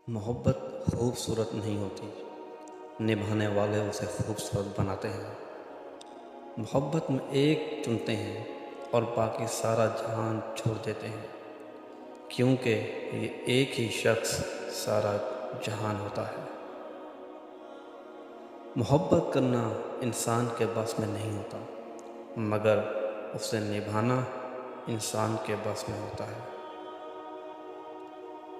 محبت خوبصورت نہیں ہوتی، نبھانے والے اسے خوبصورت بناتے ہیں۔ محبت میں ایک چنتے ہیں اور باقی سارا جہان چھوڑ دیتے ہیں، کیونکہ یہ ایک ہی شخص سارا جہان ہوتا ہے۔ محبت کرنا انسان کے بس میں نہیں ہوتا، مگر اسے نبھانا انسان کے بس میں ہوتا ہے۔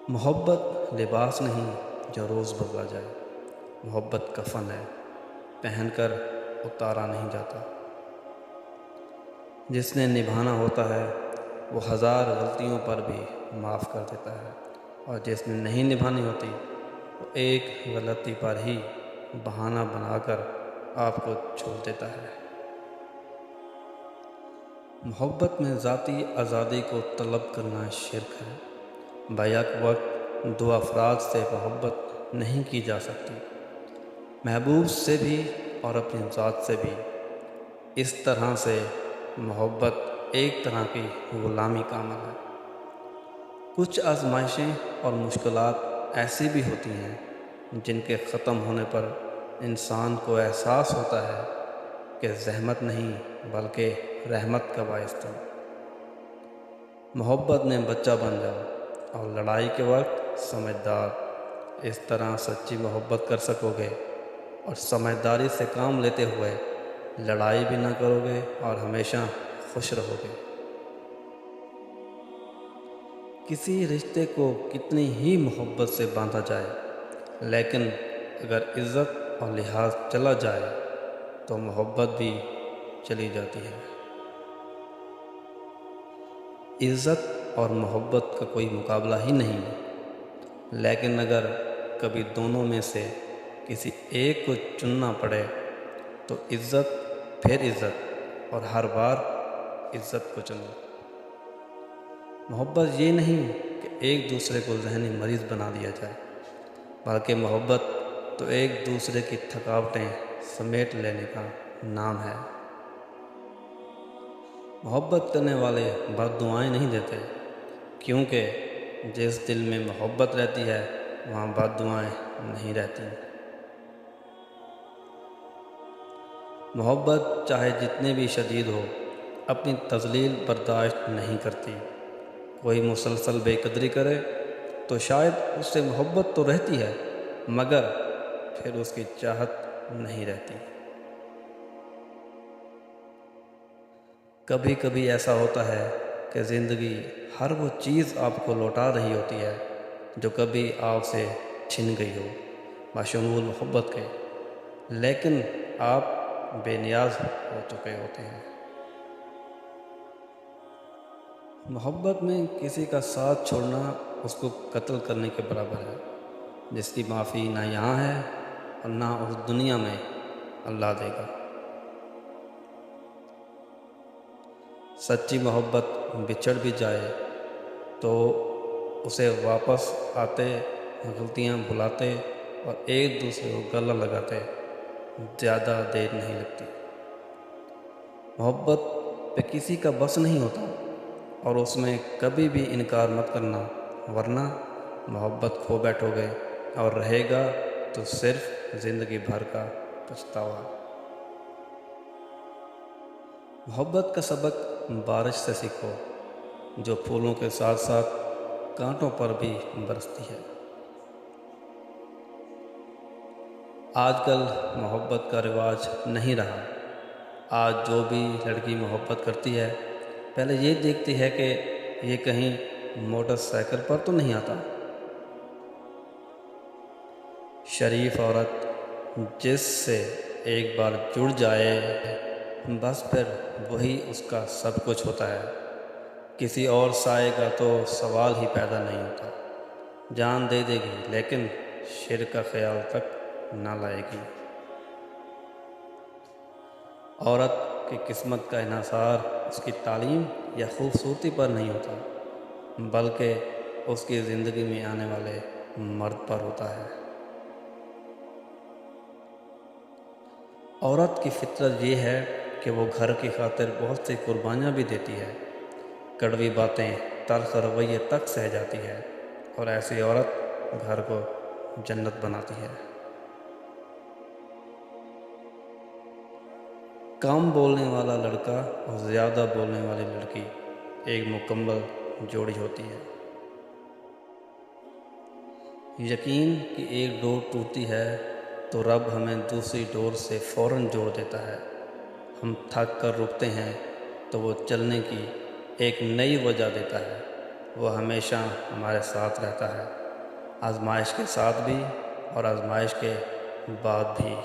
محبت لباس نہیں جو روز بدلا جائے، محبت کفن ہے پہن کر اتارا نہیں جاتا۔ جس نے نبھانا ہوتا ہے وہ ہزار غلطیوں پر بھی معاف کر دیتا ہے، اور جس نے نہیں نبھانی ہوتی وہ ایک غلطی پر ہی بہانہ بنا کر آپ کو چھوڑ دیتا ہے۔ محبت میں ذاتی آزادی کو طلب کرنا شرک ہے۔ بیک وقت دو افراد سے محبت نہیں کی جا سکتی، محبوب سے بھی اور اپنی ذات سے بھی۔ اس طرح سے محبت ایک طرح کی غلامی کا عمل ہے۔ کچھ آزمائشیں اور مشکلات ایسی بھی ہوتی ہیں جن کے ختم ہونے پر انسان کو احساس ہوتا ہے کہ زحمت نہیں بلکہ رحمت کا باعث تھا۔ محبت میں بچہ بن جاؤ اور لڑائی کے وقت سمجھدار، اس طرح سچی محبت کر سکو گے اور سمجھداری سے کام لیتے ہوئے لڑائی بھی نہ کرو گے اور ہمیشہ خوش رہو گے۔ کسی رشتے کو کتنی ہی محبت سے باندھا جائے، لیکن اگر عزت اور لحاظ چلا جائے تو محبت بھی چلی جاتی ہے۔ عزت اور محبت کا کوئی مقابلہ ہی نہیں، لیکن اگر کبھی دونوں میں سے کسی ایک کو چننا پڑے تو عزت، پھر عزت اور ہر بار عزت کو چنو۔ محبت یہ نہیں کہ ایک دوسرے کو ذہنی مریض بنا دیا جائے، بلکہ محبت تو ایک دوسرے کی تھکاوٹیں سمیٹ لینے کا نام ہے۔ محبت کرنے والے بد دعائیں نہیں دیتے، کیونکہ جس دل میں محبت رہتی ہے وہاں بد دعائیں نہیں رہتی۔ محبت چاہے جتنے بھی شدید ہو اپنی تذلیل برداشت نہیں کرتی۔ کوئی مسلسل بے قدری کرے تو شاید اس سے محبت تو رہتی ہے، مگر پھر اس کی چاہت نہیں رہتی۔ کبھی کبھی ایسا ہوتا ہے کہ زندگی ہر وہ چیز آپ کو لوٹا رہی ہوتی ہے جو کبھی آپ سے چھن گئی ہو، بشمول محبت کے، لیکن آپ بے نیاز ہو چکے ہوتے ہیں۔ محبت میں کسی کا ساتھ چھوڑنا اس کو قتل کرنے کے برابر ہے، جس کی معافی نہ یہاں ہے اور نہ اس دنیا میں اللہ دے گا۔ سچی محبت بچھڑ بھی جائے تو اسے واپس آتے، غلطیاں بھلاتے اور ایک دوسرے کو گلہ لگاتے زیادہ دیر نہیں لگتی۔ محبت پہ کسی کا بس نہیں ہوتا اور اس میں کبھی بھی انکار مت کرنا، ورنہ محبت کھو بیٹھو گے اور رہے گا تو صرف زندگی بھر کا پچھتاوا۔ محبت کا سبق بارش سے سیکھو، جو پھولوں کے ساتھ ساتھ کانٹوں پر بھی برستی ہے۔ آج کل محبت کا رواج نہیں رہا۔ آج جو بھی لڑکی محبت کرتی ہے پہلے یہ دیکھتی ہے کہ یہ کہیں موٹر سائیکل پر تو نہیں آتا۔ شریف عورت جس سے ایک بار جڑ جائے بس پھر وہی اس کا سب کچھ ہوتا ہے، کسی اور سائے کا تو سوال ہی پیدا نہیں ہوتا۔ جان دے دے گی لیکن شرک کا خیال تک نہ لائے گی۔ عورت کی قسمت کا انحصار اس کی تعلیم یا خوبصورتی پر نہیں ہوتا، بلکہ اس کی زندگی میں آنے والے مرد پر ہوتا ہے۔ عورت کی فطرت یہ ہے کہ وہ گھر کی خاطر بہت سی قربانیاں بھی دیتی ہے، کڑوی باتیں، تلخ رویے تک سہ جاتی ہے، اور ایسی عورت گھر کو جنت بناتی ہے۔ کم بولنے والا لڑکا اور زیادہ بولنے والی لڑکی ایک مکمل جوڑی ہوتی ہے۔ یقین کہ ایک ڈور ٹوٹتی ہے تو رب ہمیں دوسری ڈور سے فوراً جوڑ دیتا ہے۔ ہم تھک کر رکتے ہیں تو وہ چلنے کی ایک نئی وجہ دیتا ہے۔ وہ ہمیشہ ہمارے ساتھ رہتا ہے، آزمائش کے ساتھ بھی اور آزمائش کے بعد بھی۔